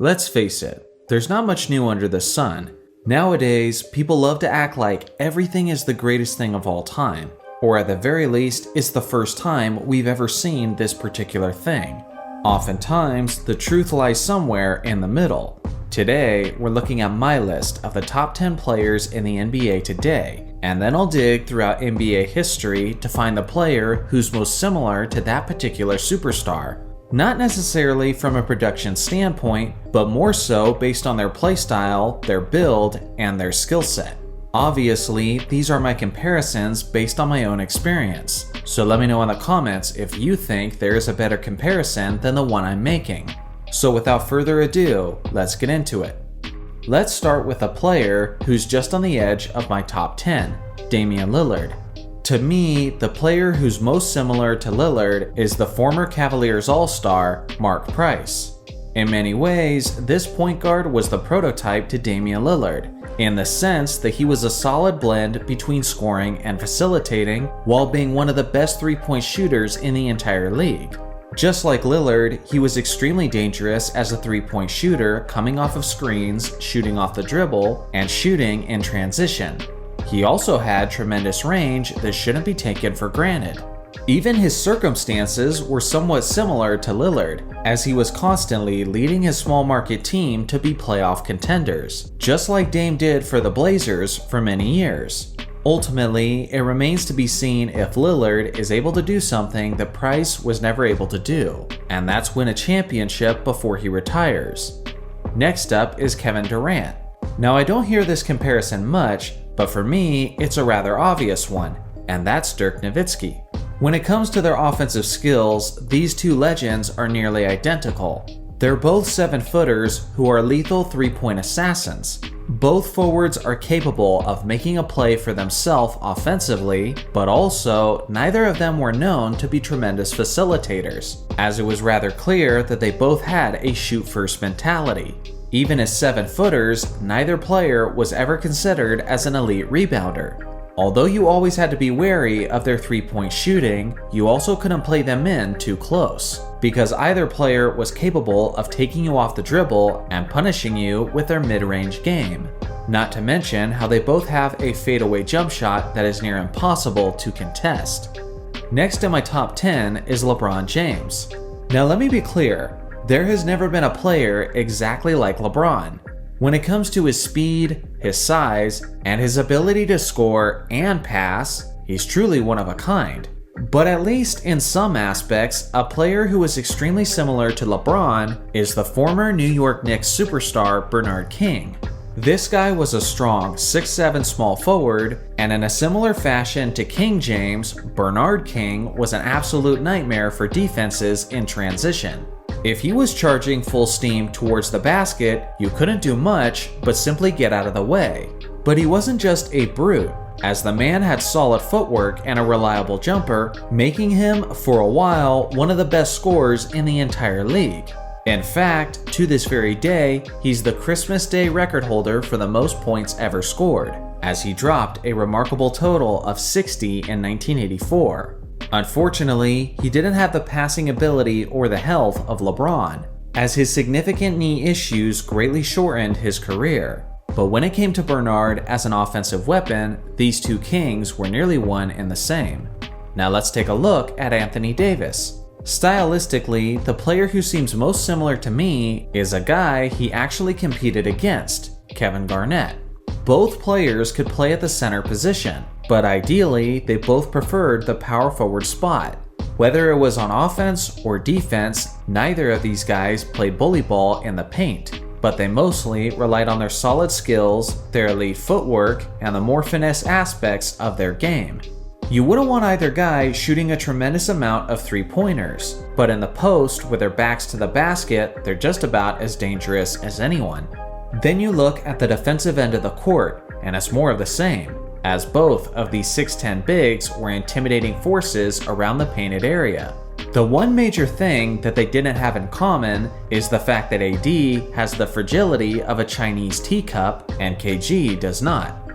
Let's face it, there's not much new under the sun. Nowadays, people love to act like everything is the greatest thing of all time, or at the very least, it's the first time we've ever seen this particular thing. Oftentimes, the truth lies somewhere in the middle. Today, we're looking at my list of the top 10 players in the NBA today, and then I'll dig throughout NBA history to find the player who's most similar to that particular superstar. Not necessarily from a production standpoint, but more so based on their playstyle, their build, and their skill set. Obviously, these are my comparisons based on my own experience, so let me know in the comments if you think there is a better comparison than the one I'm making. So without further ado, let's get into it. Let's start with a player who's just on the edge of my top 10, Damian Lillard. To me, the player who's most similar to Lillard is the former Cavaliers All-Star, Mark Price. In many ways, this point guard was the prototype to Damian Lillard, in the sense that he was a solid blend between scoring and facilitating, while being one of the best three-point shooters in the entire league. Just like Lillard, he was extremely dangerous as a three-point shooter, coming off of screens, shooting off the dribble, and shooting in transition. He also had tremendous range that shouldn't be taken for granted. Even his circumstances were somewhat similar to Lillard, as he was constantly leading his small market team to be playoff contenders, just like Dame did for the Blazers for many years. Ultimately, it remains to be seen if Lillard is able to do something that Price was never able to do, and that's win a championship before he retires. Next up is Kevin Durant. Now, I don't hear this comparison much, but for me, it's a rather obvious one, and that's Dirk Nowitzki. When it comes to their offensive skills, these two legends are nearly identical. They're both 7-footers who are lethal three-point assassins. Both forwards are capable of making a play for themselves offensively, but also neither of them were known to be tremendous facilitators, as it was rather clear that they both had a shoot-first mentality. Even as 7-footers, neither player was ever considered as an elite rebounder. Although you always had to be wary of their three-point shooting, you also couldn't play them in too close, because either player was capable of taking you off the dribble and punishing you with their mid-range game. Not to mention how they both have a fadeaway jump shot that is near impossible to contest. Next in my top 10 is LeBron James. Now let me be clear, there has never been a player exactly like LeBron. When it comes to his speed, his size, and his ability to score and pass, he's truly one of a kind. But at least in some aspects, a player who is extremely similar to LeBron is the former New York Knicks superstar Bernard King. This guy was a strong 6'7" small forward, and in a similar fashion to King James, Bernard King was an absolute nightmare for defenses in transition. If he was charging full steam towards the basket, you couldn't do much but simply get out of the way. But he wasn't just a brute, as the man had solid footwork and a reliable jumper, making him, for a while, one of the best scorers in the entire league. In fact, to this very day, he's the Christmas Day record holder for the most points ever scored, as he dropped a remarkable total of 60 in 1984. Unfortunately, he didn't have the passing ability or the health of LeBron, as his significant knee issues greatly shortened his career. But when it came to Bernard as an offensive weapon, these two kings were nearly one and the same. Now let's take a look at Anthony Davis. Stylistically, the player who seems most similar to me is a guy he actually competed against, Kevin Garnett. Both players could play at the center position, but ideally, they both preferred the power forward spot. Whether it was on offense or defense, neither of these guys played bully ball in the paint, but they mostly relied on their solid skills, their elite footwork, and the more finesse aspects of their game. You wouldn't want either guy shooting a tremendous amount of three-pointers, but in the post with their backs to the basket, they're just about as dangerous as anyone. Then you look at the defensive end of the court, and it's more of the same, as both of these 6'10" bigs were intimidating forces around the painted area. The one major thing that they didn't have in common is the fact that AD has the fragility of a Chinese teacup and KG does not.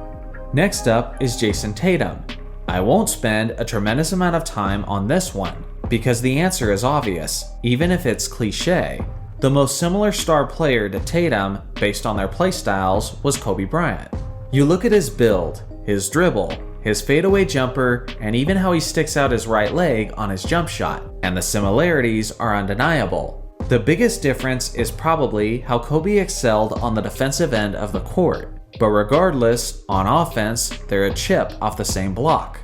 Next up is Jason Tatum. I won't spend a tremendous amount of time on this one, because the answer is obvious, even if it's cliche. The most similar star player to Tatum, based on their playstyles, was Kobe Bryant. You look at his build, his dribble, his fadeaway jumper, and even how he sticks out his right leg on his jump shot, and the similarities are undeniable. The biggest difference is probably how Kobe excelled on the defensive end of the court, but regardless, on offense, they're a chip off the same block.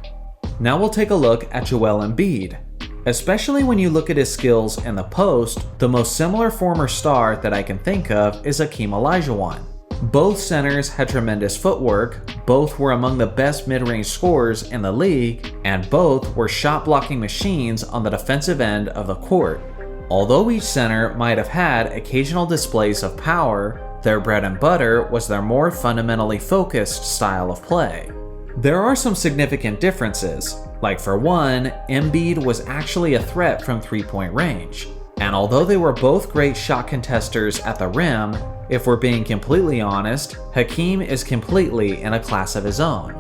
Now we'll take a look at Joel Embiid. Especially when you look at his skills in the post, the most similar former star that I can think of is Hakeem Olajuwon. Both centers had tremendous footwork, both were among the best mid-range scorers in the league, and both were shot-blocking machines on the defensive end of the court. Although each center might have had occasional displays of power, their bread and butter was their more fundamentally focused style of play. There are some significant differences, like for one, Embiid was actually a threat from three-point range. And although they were both great shot contesters at the rim, if we're being completely honest, Hakeem is completely in a class of his own.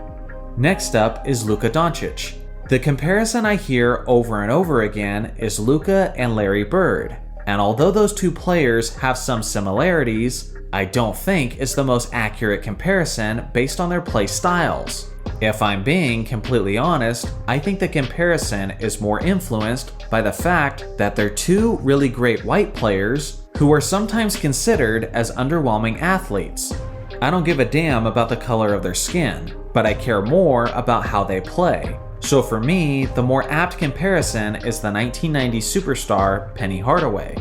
Next up is Luka Donic. The comparison I hear over and over again is Luka and Larry Bird, and although those two players have some similarities, I don't think it's the most accurate comparison based on their play styles. If I'm being completely honest, I think the comparison is more influenced by the fact that they're two really great white players who are sometimes considered as underwhelming athletes. I don't give a damn about the color of their skin, but I care more about how they play. So for me, the more apt comparison is the 1990 superstar Penny Hardaway.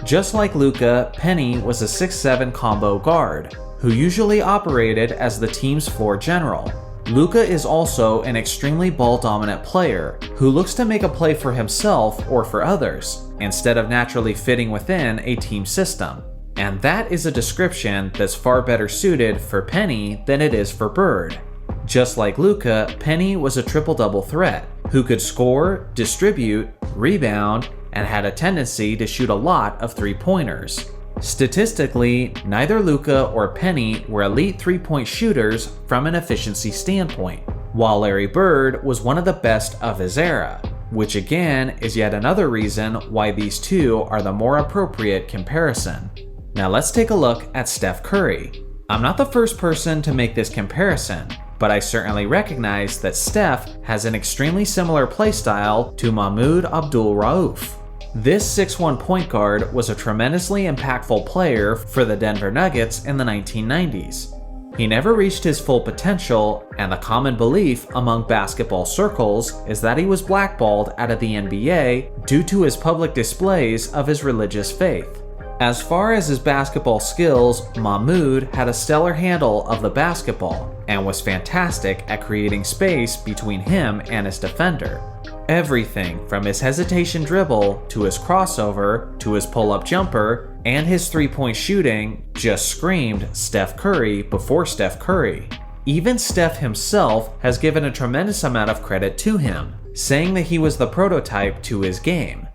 Just like Luka, Penny was a 6'7" combo guard, who usually operated as the team's floor general. Luka is also an extremely ball-dominant player who looks to make a play for himself or for others, instead of naturally fitting within a team system. And that is a description that's far better suited for Penny than it is for Bird. Just like Luka, Penny was a triple-double threat who could score, distribute, rebound, and had a tendency to shoot a lot of three-pointers. Statistically, neither Luka or Penny were elite three-point shooters from an efficiency standpoint, while Larry Bird was one of the best of his era, which again is yet another reason why these two are the more appropriate comparison. Now let's take a look at Steph Curry. I'm not the first person to make this comparison, but I certainly recognize that Steph has an extremely similar playstyle to Mahmoud Abdul-Rauf. This 6'1" point guard was a tremendously impactful player for the Denver Nuggets in the 1990s. He never reached his full potential, and the common belief among basketball circles is that he was blackballed out of the NBA due to his public displays of his religious faith. As far as his basketball skills, Mahmoud had a stellar handle of the basketball and was fantastic at creating space between him and his defender. Everything from his hesitation dribble to his crossover to his pull-up jumper and his three-point shooting just screamed Steph Curry before Steph Curry. Even Steph himself has given a tremendous amount of credit to him, saying that he was the prototype to his game.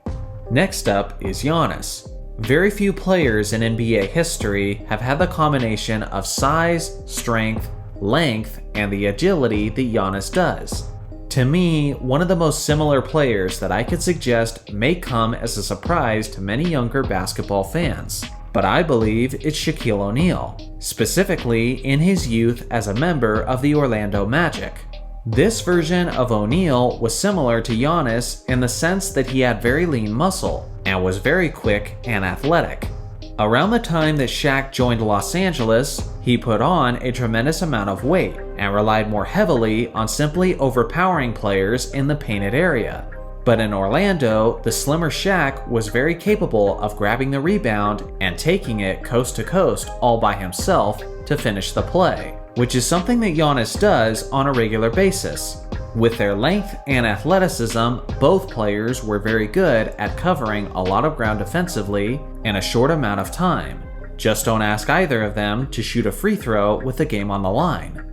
Next up is Giannis. Very few players in NBA history have had the combination of size, strength, length, and the agility that Giannis does. To me, one of the most similar players that I could suggest may come as a surprise to many younger basketball fans, but I believe it's Shaquille O'Neal, specifically in his youth as a member of the Orlando Magic. This version of O'Neal was similar to Giannis in the sense that he had very lean muscle and was very quick and athletic. Around the time that Shaq joined Los Angeles, he put on a tremendous amount of weight and relied more heavily on simply overpowering players in the painted area. But in Orlando, the slimmer Shaq was very capable of grabbing the rebound and taking it coast to coast all by himself to finish the play, which is something that Giannis does on a regular basis. With their length and athleticism, both players were very good at covering a lot of ground defensively in a short amount of time. Just don't ask either of them to shoot a free throw with the game on the line.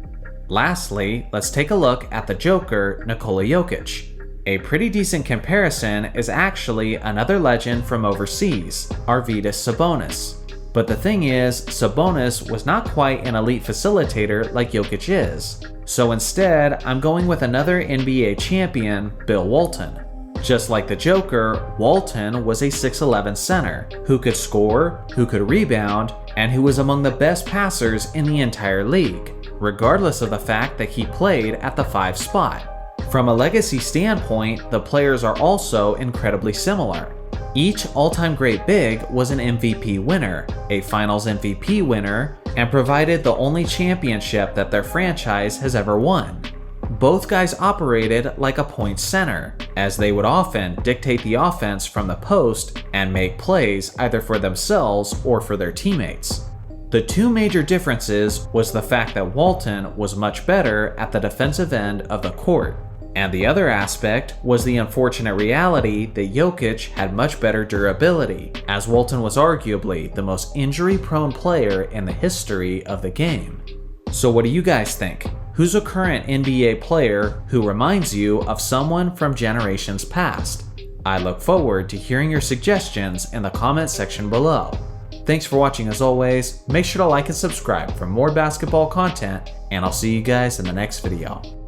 Lastly, let's take a look at the Joker, Nikola Jokic. A pretty decent comparison is actually another legend from overseas, Arvydas Sabonis. But the thing is, Sabonis was not quite an elite facilitator like Jokic is. So instead, I'm going with another NBA champion, Bill Walton. Just like the Joker, Walton was a 6'11 center who could score, who could rebound, and who was among the best passers in the entire league, regardless of the fact that he played at the 5 spot. From a legacy standpoint, the players are also incredibly similar. Each all-time great big was an MVP winner, a Finals MVP winner, and provided the only championship that their franchise has ever won. Both guys operated like a point center, as they would often dictate the offense from the post and make plays either for themselves or for their teammates. The two major differences was the fact that Walton was much better at the defensive end of the court, and the other aspect was the unfortunate reality that Jokic had much better durability, as Walton was arguably the most injury-prone player in the history of the game. So what do you guys think? Who's a current NBA player who reminds you of someone from generations past? I look forward to hearing your suggestions in the comment section below. Thanks for watching as always, make sure to like and subscribe for more basketball content, and I'll see you guys in the next video.